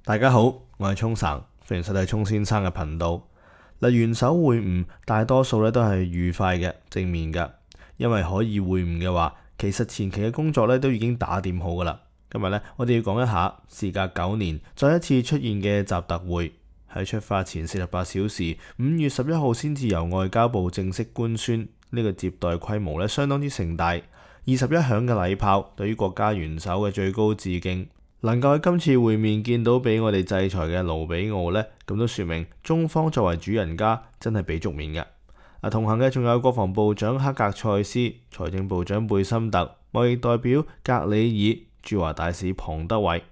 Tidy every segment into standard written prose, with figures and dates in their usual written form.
大家好，我係沖神，歡迎收睇沖先生嘅頻道。元首會晤大多數咧都係愉快嘅、正面嘅，因為可以會晤嘅話，其實前期嘅工作咧都已經打點好噶啦。今日咧，我哋要講一下事隔9年再一次出現嘅習特會。喺出發前48小時，5月11號先至由外交部正式官宣，呢個接待規模咧相當之盛大，21響嘅禮炮對於國家元首嘅最高致敬。能夠喺今次會面見到俾我哋制裁嘅盧比奧呢，咁都說明中方作為主人家真係俾足面嘅。同行嘅仲有國防部長克格塞斯、財政部長貝森特、貿易代表格里爾、駐華大使龐德偉。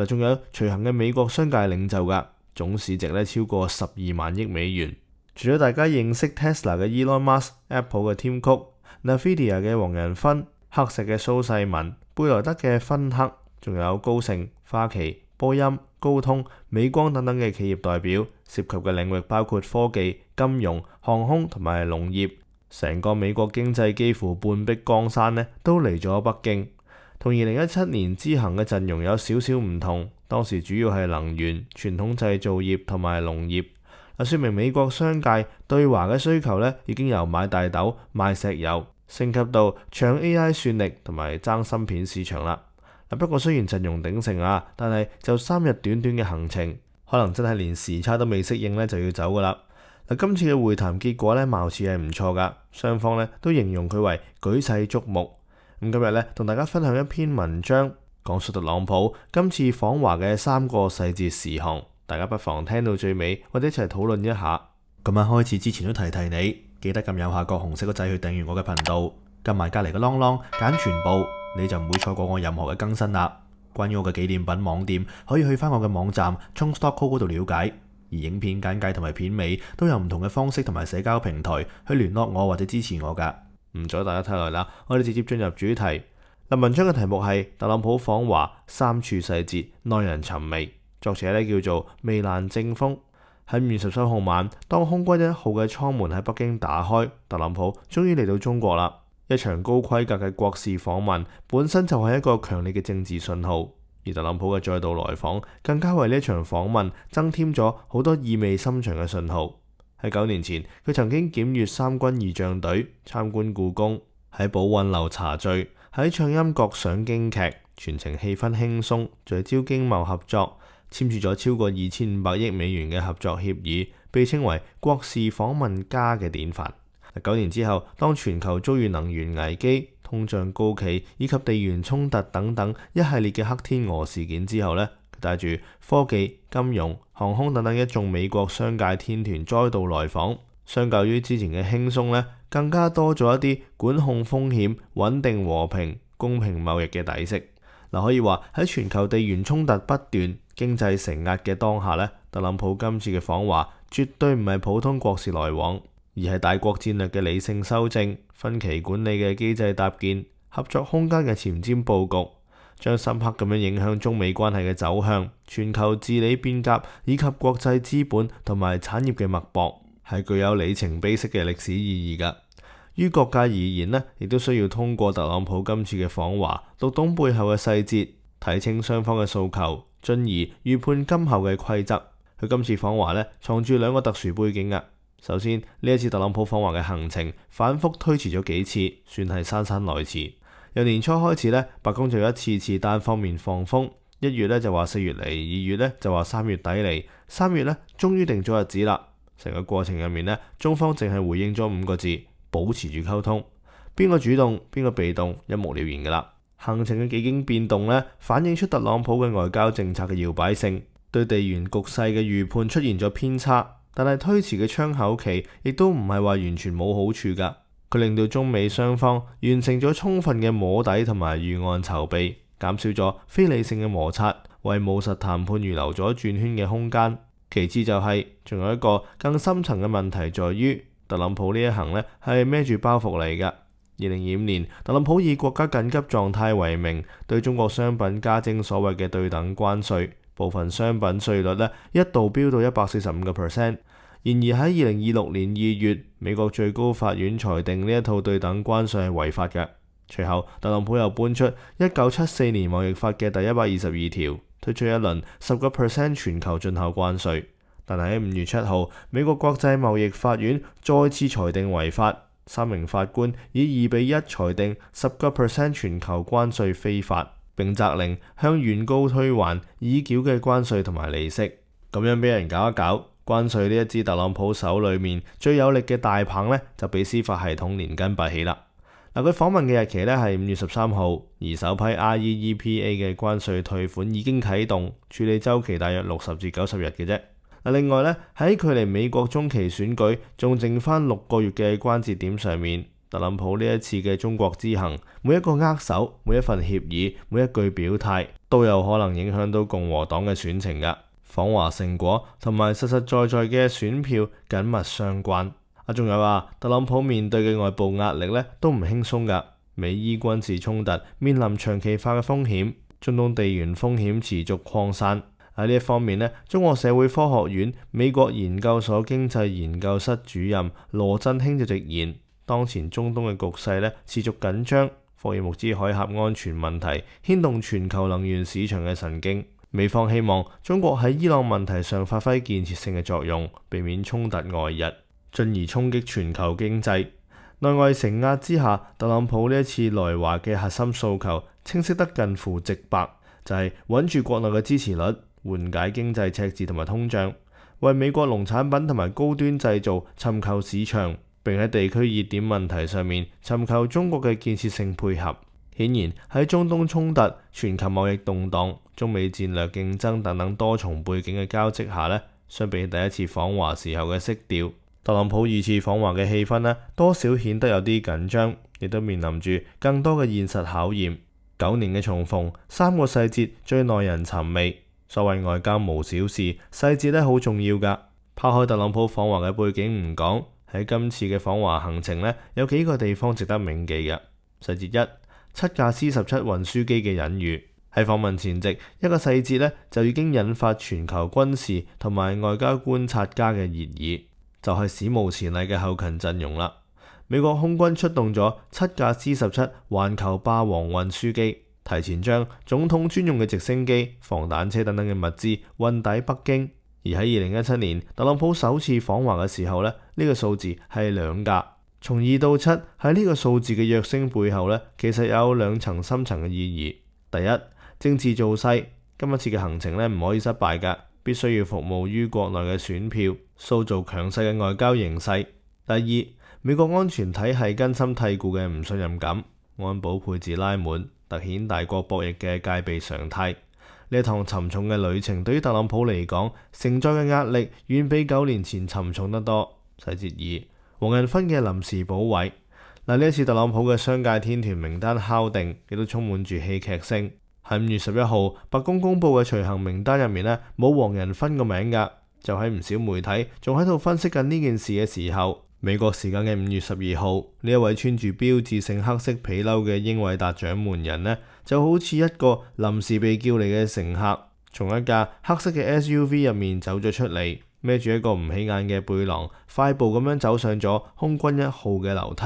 仲有隨行嘅美國商界領袖噶，總市值咧超過12萬億美元。除咗大家認識 Tesla 嘅 Elon Musk、Apple 嘅 Tim Cook、Nvidia 嘅黃仁勳、黑石嘅蘇世民、貝萊德嘅芬克。仲有高盛、花旗、波音、高通、美光等等嘅企業代表，涉及嘅領域包括科技、金融、航空同埋農業。成個美國經濟幾乎半壁江山呢，都嚟咗北京。同2017年之行嘅陣容有少少唔同，當時主要係能源、傳統製造業同埋農業。說明美國商界對華嘅需求呢，已經由買大豆、賣石油，升級到搶 AI 算力同埋爭芯片市場啦。不過雖然陣容鼎盛啊，但係就3日短短嘅行程，可能真係連時差都未適應呢，就要走噶啦。今次嘅會談結果呢，貌似係唔錯噶，雙方呢都形容佢為舉世矚目。今日呢，同大家分享一篇文章，講述特朗普今次訪華嘅3個細節事項，大家不妨聽到最尾，我哋一齊討論一下。今晚開始之前都提提你，記得撳右下角紅色個掣去訂閱我嘅頻道，撳埋隔籬嘅啷啷揀全部，你就唔會錯過我任何嘅更新啦。關於我嘅紀念品網店，可以去翻我嘅網站 chongstockco 嗰度了解。而影片簡介同埋片尾都有唔同嘅方式同埋社交平台去聯絡我或者支持我噶。唔阻大家太耐啦，我哋直接進入主題。文章嘅題目係特朗普訪華3處細節耐人尋味，作者咧叫做微蘭正風。喺5月13號晚，當空軍1號嘅艙門喺北京打開，特朗普終於嚟到中國啦。一場高規格嘅國事訪問本身就係一個強烈嘅政治信號，而特朗普嘅再度來訪更加為呢一場訪問增添咗好多意味深長嘅信號。喺9年前，佢曾經檢閱3軍儀仗隊，參觀故宮，喺寶韻樓茶敍，喺暢音閣賞京劇，全程氣氛輕鬆，聚焦經貿合作，簽署咗超過2500億美元嘅合作協議，被稱為國事訪問家嘅典範。9年之後，當全球遭遇能源危機、通脹高企以及地緣衝突等等一系列嘅黑天鵝事件之後呢，佢帶住科技、金融、航空等等一眾美國商界天團再度來訪。相較於之前嘅輕鬆呢，更加多咗一啲管控風險、穩定和平、公平貿易嘅底色。可以話喺全球地緣衝突不斷、經濟承壓嘅當下呢，特朗普今次嘅訪華絕對唔係普通國事來往，而係大國戰略嘅理性修正、分歧管理嘅機制搭建、合作空間嘅前瞻佈局，將深刻咁樣影響中美關係嘅走向、全球治理變革以及國際資本同埋產業嘅脈搏，係具有里程碑式嘅歷史意義㗎。於各界而言呢，亦都需要通過特朗普今次嘅訪華，讀懂背後嘅細節，睇清雙方嘅訴求，進而預判今後嘅規則。佢今次訪華呢，藏住2個特殊背景㗎。首先，呢一次特朗普訪華嘅行程反覆推遲咗幾次，算係姍姍來遲。由年初開始呢，白宮就一次次單方面放風，1月呢就話4月嚟，2月呢就話3月底嚟，3月呢終於定咗日子啦。成個過程入面呢，中方淨係回應咗5個字：保持住溝通。邊個主動，邊個被動，一目了然㗎啦。行程嘅幾經變動呢，反映出特朗普嘅外交政策嘅搖擺性，對地緣局勢嘅預判出現咗偏差。但係推遲嘅窗口期亦都唔係話完全冇好處㗎，佢令到中美雙方完成咗充分嘅摸底同埋預案籌備，減少咗非理性嘅摩擦，為務實談判預留咗轉圈嘅空間。其次就係仲有一個更深層嘅問題，在於特朗普呢一行呢係孭住包袱嚟㗎。2025年，特朗普以國家緊急狀態為名，對中國商品加徵所謂嘅對等關稅。部分商品稅率呢一度飆到145%。然而喺2026年2月，美國最高法院裁定呢一套對等關稅係違法嘅。隨後，特朗普又搬出1974年貿易法嘅第122條，推出一輪10% 全球進口關稅，但係喺5月7號，美國國際貿易法院再次裁定違法，3名法官以2-1裁定10% 全球關稅非法，並責令向原告退還已繳嘅關稅同埋利息。咁樣俾人搞一搞，關稅呢一支特朗普手裏面最有力嘅大棒呢，就俾司法系統連根拔起啦。佢訪問嘅日期呢係5月13號，而首批 IEEPA 嘅關稅退款已經啟動，處理週期大約60至90日嘅啫。另外呢，喺距離美國中期選舉仲剩翻6個月嘅關節點上面，特朗普呢一次嘅中國之行，每一個握手、每一份協議、每一句表態，都有可能影響到共和黨嘅選情㗎。訪華成果同埋實實在在嘅選票緊密相關。仲有特朗普面對嘅外部壓力呢都唔輕鬆㗎。美伊軍事衝突面臨長期化嘅風險，中東地緣風險持續擴散。喺呢一方面呢，中國社會科學院美國研究所經濟研究室主任羅振興就直言，當前中東嘅局勢呢持續緊張，霍爾木茲海峽安全問題牽動全球能源市場嘅神經。美方希望中國喺伊朗問題上發揮建設性嘅作用，避免衝突外溢，進而衝擊全球經濟。內外承壓之下，特朗普呢一次來華嘅核心訴求清晰得近乎直白，就係穩住國內嘅支持率，緩解經濟赤字同埋通脹，為美國農產品同埋高端製造尋求市場，並喺地區熱點問題上面尋求中國嘅建設性配合。顯然喺中東衝突、全球貿易動盪、中美戰略競爭等等多重背景嘅交織下呢，相比第一次訪華時候嘅色調，特朗普2次訪華嘅氣氛呢，多少顯得有啲緊張，亦都面臨住更多嘅現實考驗。9年嘅重逢，3個細節最耐人尋味。所謂外交無小事，細節呢好重要㗎。拋開特朗普訪華嘅背景唔講，喺今次嘅訪華行程呢，有幾個地方值得銘記嘅。細節1。7架 C-17 運輸機嘅隱喻。喺訪問前夕，一個細節呢就已經引發全球軍事同埋外交觀察家嘅熱議，就係史無前例嘅後勤陣容啦。美國空軍出動咗7架 C-17環球霸王運輸機，提前將總統專用嘅直升機、防彈車等等嘅物資運抵北京。而喺2017年特朗普首次訪華嘅時候呢，呢個數字係2架。從2到7喺呢個數字嘅躍升背後呢，其實有2層深層嘅意義。第一，政治造勢，今一次嘅行程呢唔可以失敗㗎，必須要服務於國內嘅選票，塑造強勢嘅外交形勢。第二，美國安全體系根深蒂固嘅唔信任感，安保配置拉滿，凸顯大國博弈嘅戒備常態。呢一趟沉重嘅旅程對於特朗普嚟講，承載嘅壓力遠比9年前沉重得多。細節2。黃仁勳嘅臨時補位。呢一次特朗普嘅商界天團名單敲定，亦都充滿住戲劇性。喺5月11號，白宮公佈嘅隨行名單入面呢，冇黃仁勳個名㗎。就喺唔少媒體仲喺度分析緊呢件事嘅時候，美國時間嘅5月12號，呢一位穿住標誌性黑色皮褸嘅英偉達掌門人呢，就好似一個臨時被叫嚟嘅乘客，從一架黑色嘅 SUV 入面走咗出嚟。孭住一個唔起眼嘅背囊，快步咁樣走上咗空軍1號嘅樓梯。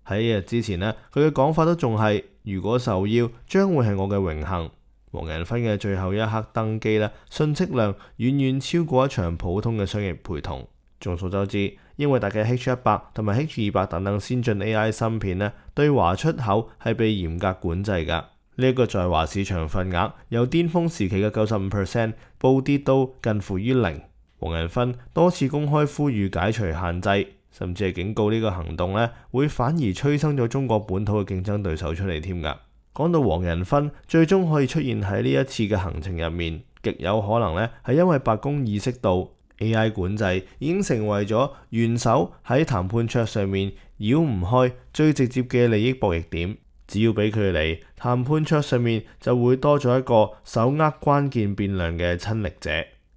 喺1日之前呢，佢嘅講法都仲係，如果受邀，將會係我嘅榮幸。黃仁勳嘅最後一刻登機呢，信息量遠遠超過一場普通嘅商業陪同。眾所周知，英偉達嘅 H100 同埋 H200 等等先進 AI 芯片呢，對華出口係被嚴格管制㗎。呢一個在華市場份額由巔峰時期嘅 95% 暴跌到近乎於0。黃仁勳多次公開呼籲解除限制，甚至係警告呢個行動呢會反而催生咗中國本土嘅競爭對手出嚟添㗎。講到黃仁勳最終可以出現喺呢一次嘅行程入面，極有可能呢係因為白宮意識到 AI 管制已經成為咗元首喺談判桌上面繞唔開最直接嘅利益博弈點。只要俾佢嚟談判桌上面，就會多咗一個手握關鍵變量嘅親歷者。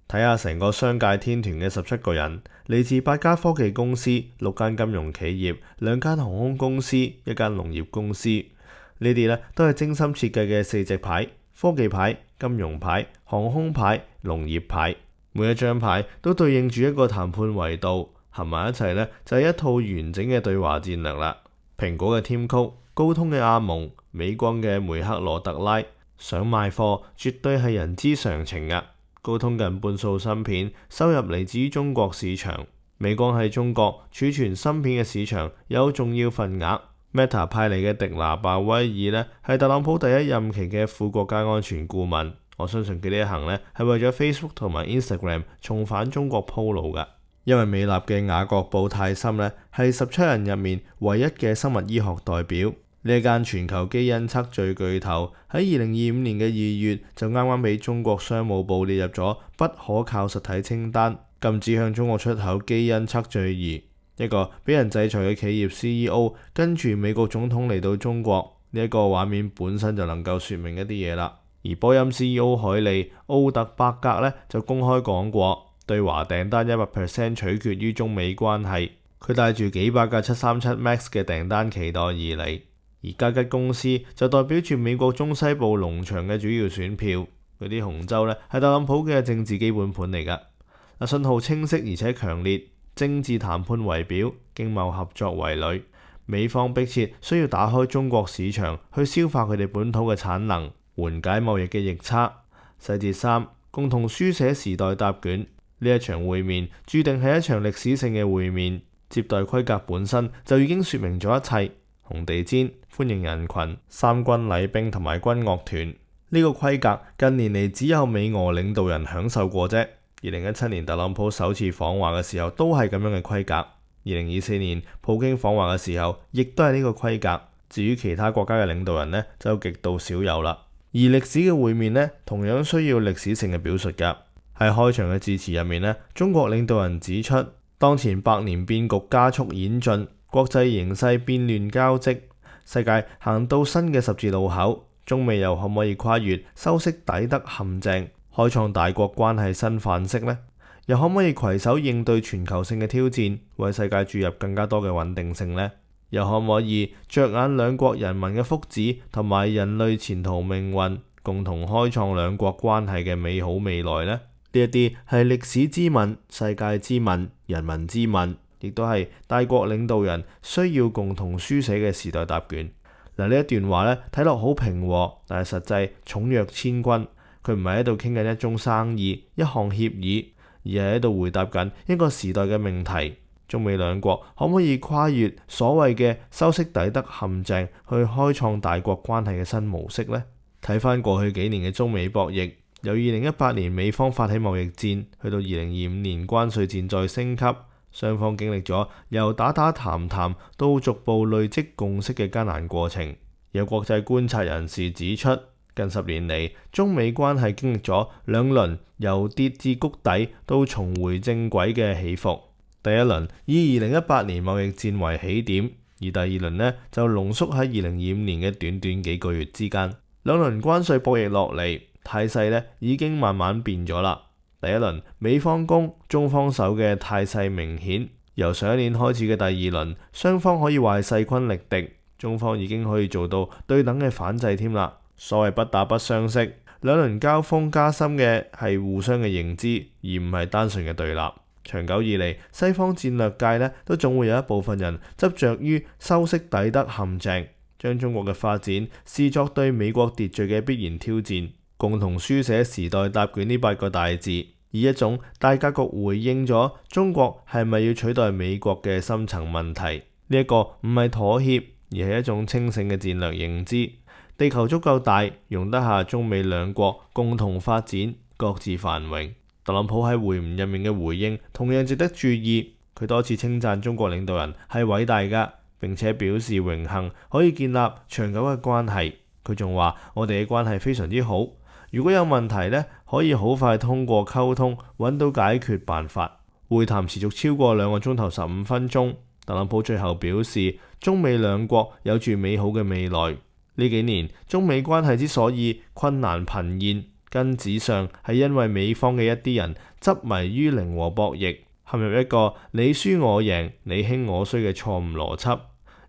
睇下成個商界天團嘅17個人，嚟自8家科技公司、6間金融企業、2間航空公司、1間農業公司。呢啲呢都係精心設計嘅4隻牌：科技牌、金融牌、航空牌、農業牌。每一張牌都對應住一個談判維度，合埋一齊呢就係一套完整嘅對華戰略啦。蘋果嘅Tim Cook、高通嘅阿蒙、美光嘅梅克羅特拉、想賣貨絕對係人之常情㗎。高通近半數芯片收入嚟自於中國市場，美光喺中國儲存芯片嘅市場有重要份額。Meta 派嚟嘅迪拿鮑威爾呢，係特朗普第一任期嘅副國家安全顧問。我相信佢呢一行呢，係為咗 Facebook 同埋 Instagram 重返中國鋪路㗎。因為美立嘅雅各布泰森呢，係17人入面唯一嘅生物醫學代表。呢一間全球基因測序巨頭喺2025年嘅2月就啱啱俾中國商務部列入咗不可靠實體清單，禁止向中國出口基因測序儀。一個俾人制裁嘅企業 CEO 跟住美國總統嚟到中國，呢一個畫面本身就能夠說明一啲嘢啦。而波音 CEO 海利奧特伯格呢，就公開講過，對華訂單100% 取決於中美關係。佢帶住幾百架737 MAX 嘅訂單期待而嚟。而嘉吉公司就代表住美國中西部農場嘅主要選票，嗰啲紅州呢，係特朗普嘅政治基本盤嚟㗎。信號清晰而且強烈，政治談判為表，經貿合作為裏。美方迫切需要打開中國市場，去消化佢哋本土嘅產能，緩解貿易嘅逆差。細節3，共同書寫時代答卷。呢一場會面注定係一場歷史性嘅會面，接待規格本身就已經說明咗一切。紅地毯、歡迎人群、三軍禮兵同埋軍樂團，呢個規格近年嚟只有美俄領導人享受過啫。2017年特朗普首次訪華嘅時候都係咁樣嘅規格，2024年普京訪華嘅時候亦都係呢個規格。至於其他國家嘅領導人呢，就極度少有啦。而歷史嘅會面呢，同樣需要歷史性嘅表述㗎。喺開場嘅致辭入面呢，中國領導人指出，當前百年變局加速演進，國際形勢變亂交織，世界行到新嘅十字路口，中美又可唔可以跨越修昔底德陷阱，開創大國關係新範式呢？又可唔可以攜手應對全球性嘅挑戰，為世界注入更加多嘅穩定性呢？又可唔可以着眼兩國人民嘅福祉同埋人類前途命運，共同開創兩國關係嘅美好未來呢？呢一啲係歷史之問、世界之問、人民之問，亦都係大國領導人需要共同書寫嘅時代答卷。嗱，呢一段話咧睇落好平和，但係實際重若千軍。佢唔係喺度傾緊一宗生意、一項協議，而係喺度回答緊一個時代嘅命題。中美兩國可唔可以跨越所謂嘅修昔底德陷阱，去開創大國關係嘅新模式呢？睇翻過去幾年嘅中美博弈，由2018年美方發起貿易戰，去到2025年關稅戰再升級，雙方經歷咗由打打談談到逐步累積共識嘅艱難過程。有國際觀察人士指出，近10年嚟，中美關係經歷咗兩輪由跌至谷底到重回正軌嘅起伏。第一輪以2018年貿易戰為起點，而第二輪呢就濃縮喺2025年嘅短短幾個月之間。兩輪關稅博弈落嚟，態勢呢已經慢慢變咗啦。第一輪美方攻，中方守嘅態勢明顯。由上一年開始嘅第二輪，雙方可以話係勢均力敵，中方已經可以做到對等嘅反制添啦。所謂不打不相識，兩輪交鋒加深嘅係互相嘅認知，而唔係單純嘅對立。長久以嚟，西方戰略界呢都總會有一部分人執着於修昔底德陷阱，將中國嘅發展視作對美國秩序嘅必然挑戰。共同書寫時代答卷呢8個大字，以一種大格局回應咗中國係咪要取代美國嘅深層問題。呢一個唔係妥協，而係一種清醒嘅戰略認知。地球足夠大，容得下中美兩國共同發展，各自繁榮。特朗普喺會晤入面嘅回應同樣值得注意，佢多次稱讚中國領導人係偉大㗎，並且表示榮幸可以建立長久嘅關係。佢仲話我哋嘅關係非常之好，如果有問題呢，可以好快通過溝通揾到解決辦法。會談持續超過2個鐘頭15分鐘，特朗普最後表示中美兩國有住美好嘅未來。呢幾年中美關係之所以困難頻現，根子上係因為美方嘅一啲人執迷於零和博弈，陷入一個你輸我贏、你興我衰嘅錯誤邏輯。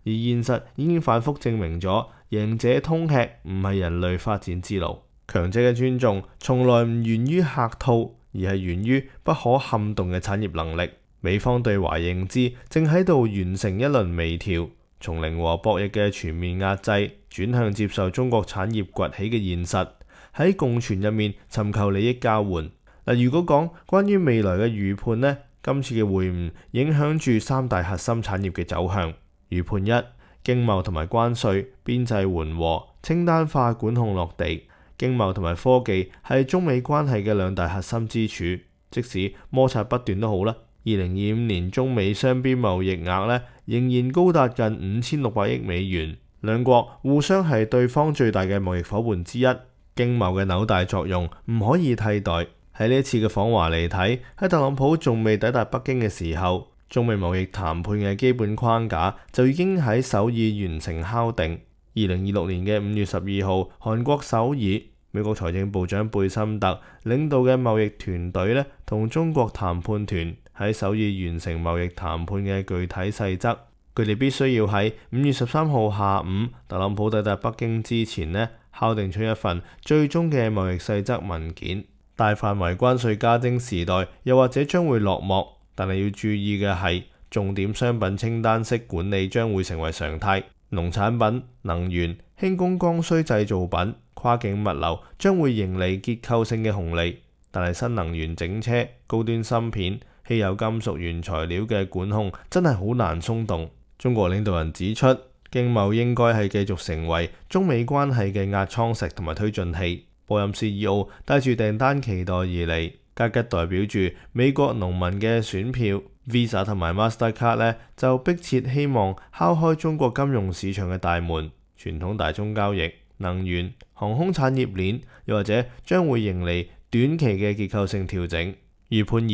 而現實已經反覆證明咗，贏者通吃唔係人類發展之路。強者嘅尊重從來唔源於客套，而係源於不可撼動嘅產業能力。美方對華認知正喺度完成一輪微調，從零和博弈嘅全面壓制轉向接受中國產業崛起嘅現實。喺共存入面尋求利益交換。嗱，如果講關於未來嘅預判呢，今次嘅會晤影響住三大核心產業嘅走向。預判一，經貿同埋關稅邊際緩和，清單化管控落地。經貿同埋科技係中美關係嘅兩大核心支柱，即使摩擦不斷都好啦。2025年中美雙邊貿易額呢，仍然高達近5600億美元，兩國互相係對方最大嘅貿易夥伴之一，經貿嘅紐帶作用唔可以替代。喺呢一次嘅訪華嚟睇，喺特朗普仲未抵達北京嘅時候，中美貿易談判嘅基本框架就已經喺首爾完成敲定。2026年嘅5月12號，韓國首爾，美國財政部長貝森特領導嘅貿易團隊呢，同中國談判團喺首爾完成貿易談判嘅具體細則。佢哋必須要喺5月13號下午，特朗普抵達北京之前呢，敲定出一份最終嘅貿易細則文件。大範圍關稅加徵時代又或者將會落幕，但係要注意嘅係，重點商品清單式管理將會成為常態。農產品、能源、輕工剛需製造品、跨境物流將會迎嚟結構性嘅紅利，但係新能源整車、高端芯片、稀有金屬原材料嘅管控真係好難鬆動。中國領導人指出，經貿應該係繼續成為中美關係嘅壓艙石同埋推進器。波音 CEO 帶住訂單期待而嚟，加吉代表住美國農民嘅選票。Visa 同埋 Mastercard 呢就迫切希望敲開中國金融市場嘅大門。傳統大宗交易、能源、航空產業鏈，又或者將會迎嚟短期嘅結構性調整。預判二，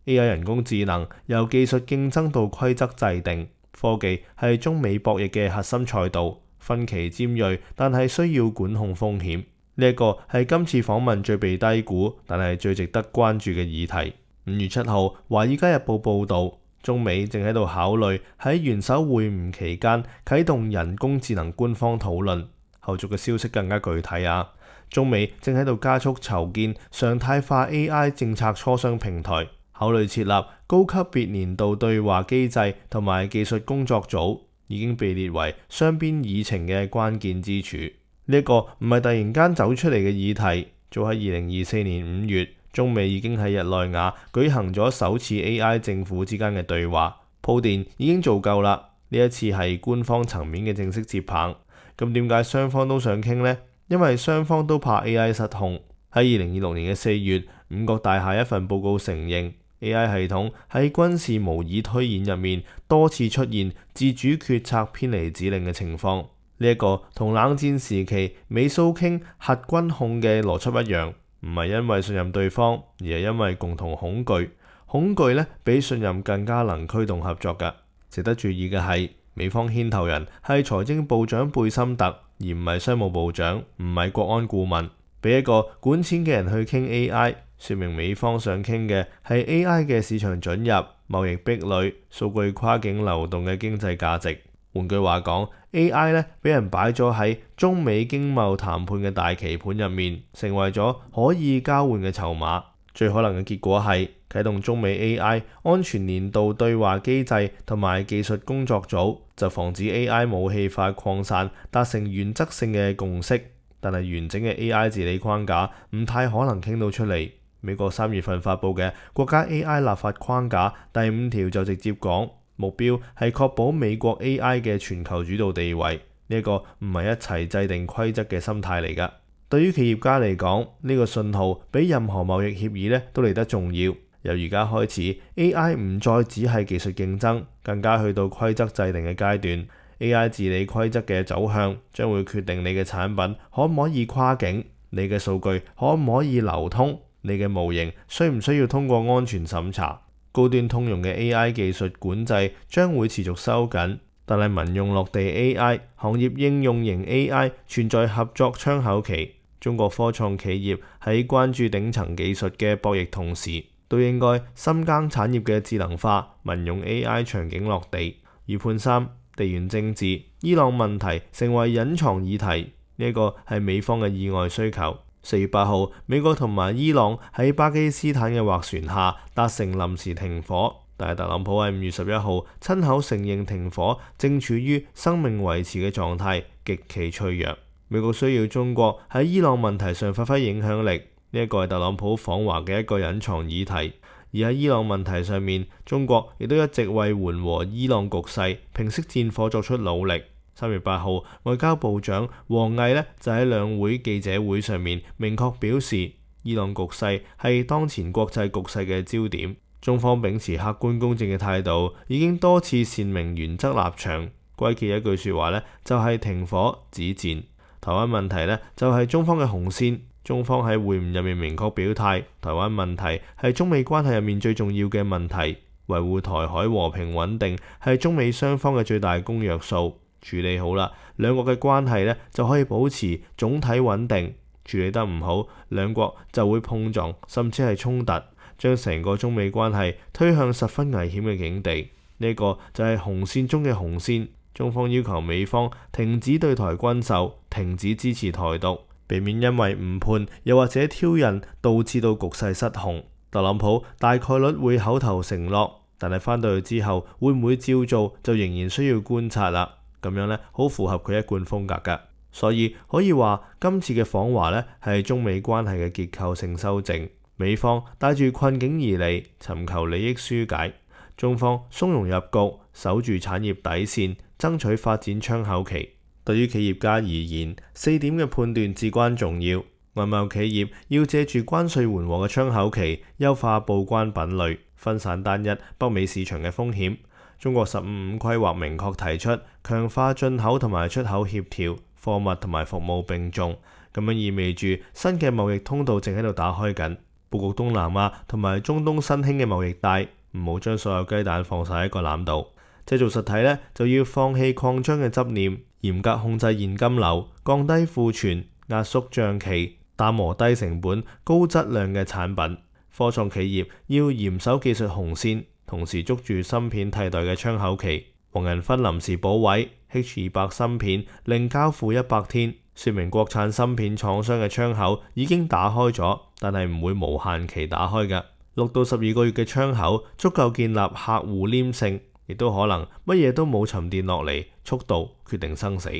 AI 人工智能由技術競爭到規則制定，科技係中美博弈嘅核心賽道，分歧尖銳，但係需要管控風險。呢一個係今次訪問最被低估，但係最值得關注嘅議題。5月7號，《華爾街日報》報導，中美正喺度考慮喺元首會晤期間啟動人工智能官方討論。後續嘅消息更加具體啊！中美正喺度加速籌建常態化 AI 政策磋商平台，考慮設立高級別年度對話機制同埋技術工作組，已經被列為雙邊議程嘅關鍵支柱。呢一個唔係突然間走出嚟嘅議題，早喺2024年5月，中美已經喺日內瓦舉行咗首次 AI 政府之間嘅對話，鋪墊已經做夠啦。呢一次係官方層面嘅正式接棒。咁點解雙方都想傾呢？因為雙方都怕 AI 失控。喺2026年嘅4月，五角大廈一份報告承認，AI 系統喺軍事模擬推演入面多次出現自主決策偏離指令嘅情況。呢一個同冷戰時期美蘇傾核軍控嘅邏輯一樣，唔係因為信任對方，而係因為共同恐懼。恐懼呢，比信任更加能驅動合作㗎。值得注意嘅係，美方牽頭人係財政部長貝森特，而唔係商務部長，唔係國安顧問。俾一個管錢嘅人去傾 AI，說明美方想傾嘅係 AI 嘅市場准入、貿易壁壘、數據跨境流動嘅經濟價值。換句話講，AI 咧俾人擺咗喺中美經貿談判嘅大棋盤入面，成為咗可以交換嘅籌碼。最可能嘅結果係啟動中美 AI 安全年度對話機制同埋技術工作組，就防止 AI 武器化擴散，達成原則性嘅共識。但係完整嘅 AI 治理框架唔太可能傾到出嚟。美國3月份發布嘅國家 AI 立法框架第5條就直接講，目標係確保美國 AI 嘅全球主導地位。呢一個唔係一齊制定規則嘅心態嚟㗎。對於企業家嚟講，呢個信號比任何貿易協議都嚟得重要。由而家開始 ，AI 唔再只係技術競爭，更加去到規則制定嘅階段。AI 治理規則嘅走向將會決定你嘅產品可唔可以跨境，你嘅數據可唔可以流通，你嘅模型需唔需要通過安全審查。高端通用嘅 AI 技術管制將會持續收緊，但係民用落地 AI、行業應用型 AI 存在合作窗口期。中國科創企業喺關注頂層技術嘅博弈同時，都應該深耕產業嘅智能化、民用 AI 場景落地。預判3，地緣政治，伊朗問題成為隱藏議題，呢一個係美方嘅意外需求。4月8號，美國同埋伊朗喺巴基斯坦嘅斡旋下達成臨時停火，但係特朗普喺5月11號親口承認停火正處於生命維持嘅狀態，極其脆弱。美國需要中國喺伊朗問題上發揮影響力，呢一個係特朗普訪華嘅一個隱藏議題。而喺伊朗問題上面，中國亦都一直為緩和伊朗局勢、平息戰火作出努力。3月8號，外交部長王毅呢就喺兩會記者會上面明確表示，伊朗局勢係當前國際局勢嘅焦點。中方秉持客觀公正嘅態度，已經多次闡明原則立場。歸結一句説話呢，就係停火止戰。台灣問題呢，就係中方嘅紅線。中方喺會晤入面明確表態，台灣問題係中美關係入面最重要嘅問題，維護台海和平穩定係中美雙方嘅最大公約數。處理好啦，兩國嘅關係呢就可以保持總體穩定；處理得唔好，兩國就會碰撞，甚至係衝突，將成個中美關係推向十分危險嘅境地。呢個就係紅線中嘅紅線。中方要求美方停止對台軍售，停止支持台獨，避免因為誤判又或者挑釁導致到局勢失控。特朗普大概率會口頭承諾，但係翻到去之後會唔會照做就仍然需要觀察啦。咁樣呢，好符合佢一貫風格㗎。所以可以話今次嘅訪華呢，係中美關係嘅結構性修正。美方帶住困境而嚟，尋求利益疏解，中方從容入局，守住產業底線，爭取發展窗口期。對於企業家而言，4點嘅判斷至關重要。外貿企業要借住關稅緩和嘅窗口期，優化報關品類，分散單一北美市場嘅風險。中國15規劃明確提出強化進口同埋出口協調，貨物同埋服務並重，咁樣意味住新嘅貿易通道正喺度打開緊。佈局東南亞同埋中東新興嘅貿易帶，唔好將所有雞蛋放晒喺一個籃度。製造實體呢，就要放棄擴張嘅執念，嚴格控制現金流，降低庫存，壓縮賬期，打磨低成本、高質量嘅產品。科創企業要嚴守技術紅線，同時捉住芯片替代嘅窗口期。黃仁勳臨時補位 H200 芯片另交付100天，說明國產芯片廠商嘅窗口已經打開咗，但係唔會無限期打開嘅。6到12個月嘅窗口足夠建立客戶黏性，亦都可能乜嘢都冇沉澱落嚟，速度決定生死。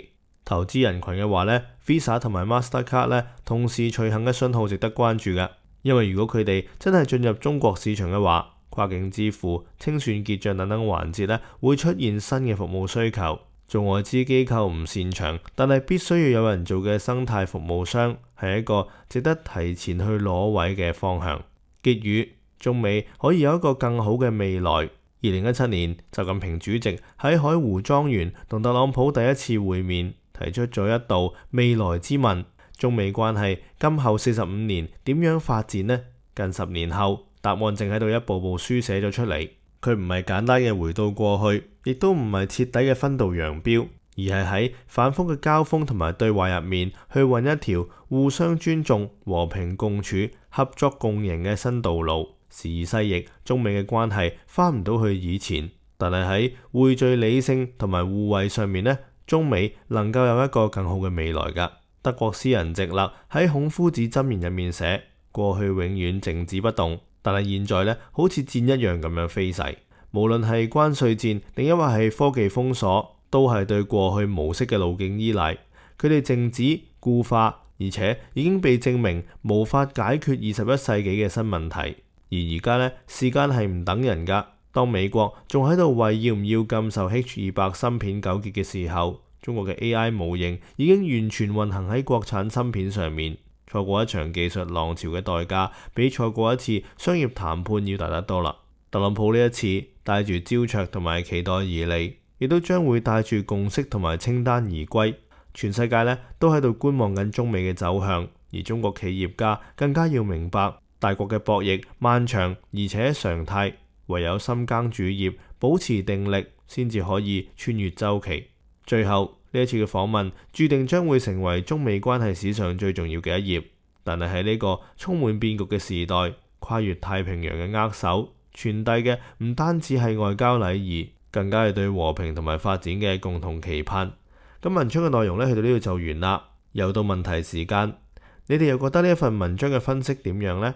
投資人群嘅話呢， Visa 同埋 Mastercard 呢同時隨行嘅信號值得關注嘅，因為如果佢哋真係進入中國市場嘅話，跨境支付、清算結賬等等環節呢會出現新嘅服務需求。做外資機構唔擅長，但係必須要有人做嘅生態服務商，係一個值得提前去攞位嘅方向。結語：中美可以有一個更好嘅未來。2017年，習近平主席喺海湖莊園同特朗普第一次會面，提出咗一道未來之問：中美關係今後45年點樣發展呢？近10年後，答案正喺度一步步書寫咗出嚟。佢唔係簡單嘅回到過去，亦都唔係徹底嘅分道揚鑣，而係喺反覆嘅交鋒同埋對話入面，去揾一條互相尊重、和平共處、合作共贏嘅新道路。時移世易，中美嘅關係翻唔到去以前，但係喺匯聚理性同埋互惠上面呢，中美能夠有一個更好嘅未來㗎。德國詩人直勒喺孔夫子箴言入面寫：過去永遠靜止不動，但係現在呢，好似箭一樣咁樣飛逝。無論係關稅戰定抑或係科技封鎖，都係對過去模式嘅路徑依賴。佢哋靜止固化，而且已經被證明無法解決21世紀嘅新問題。而而家呢，時間係唔等人㗎。當美國仲喺度為要唔要禁售 H200 芯片糾結嘅時候，中國嘅 AI 模型已經完全運行喺國產芯片上面。錯過一場技術浪潮嘅代價，比錯過一次商業談判要大得多啦。特朗普呢一次帶住焦灼同埋期待而嚟，亦都將會帶住共識同埋清單而歸。全世界呢都喺度觀望緊中美嘅走向，而中國企業家更加要明白，大國嘅博弈漫長而且常態，唯有深耕主業，保持定力，先至可以穿越周期。最後呢一次嘅訪問，注定將會成為中美關係史上最重要嘅一頁。但係喺呢個充滿變局嘅時代，跨越太平洋嘅握手，傳遞嘅唔單止係外交禮儀，更加係對和平同埋發展嘅共同期盼。咁文章嘅內容呢，去到呢度就完啦。又到問題時間，你哋又覺得呢一份文章嘅分析點樣呢？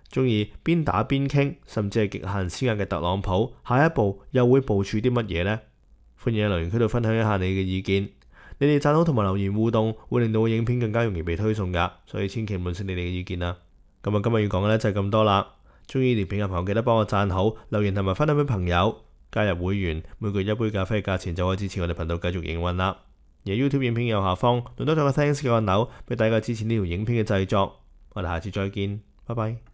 中意邊打邊傾，甚至係極限施壓嘅特朗普，下一步又會部署啲乜嘢呢？歡迎喺留言區度分享一下你嘅意見。你哋讚好同埋留言互動，會令到個影片更加容易被推送㗎，所以千祈唔好吝嗇你哋嘅意見啦。咁今日要講嘅咧就係咁多啦。中意呢條片嘅朋友記得幫我讚好、留言同埋分享俾朋友，加入會員，每個月1杯咖啡嘅價錢就可以支持我哋頻道繼續營運啦。而 YouTube 影片右下方，多咗個 Thanks 嘅按鈕，俾大家支持呢條影片嘅製作。我哋下次再見，拜拜。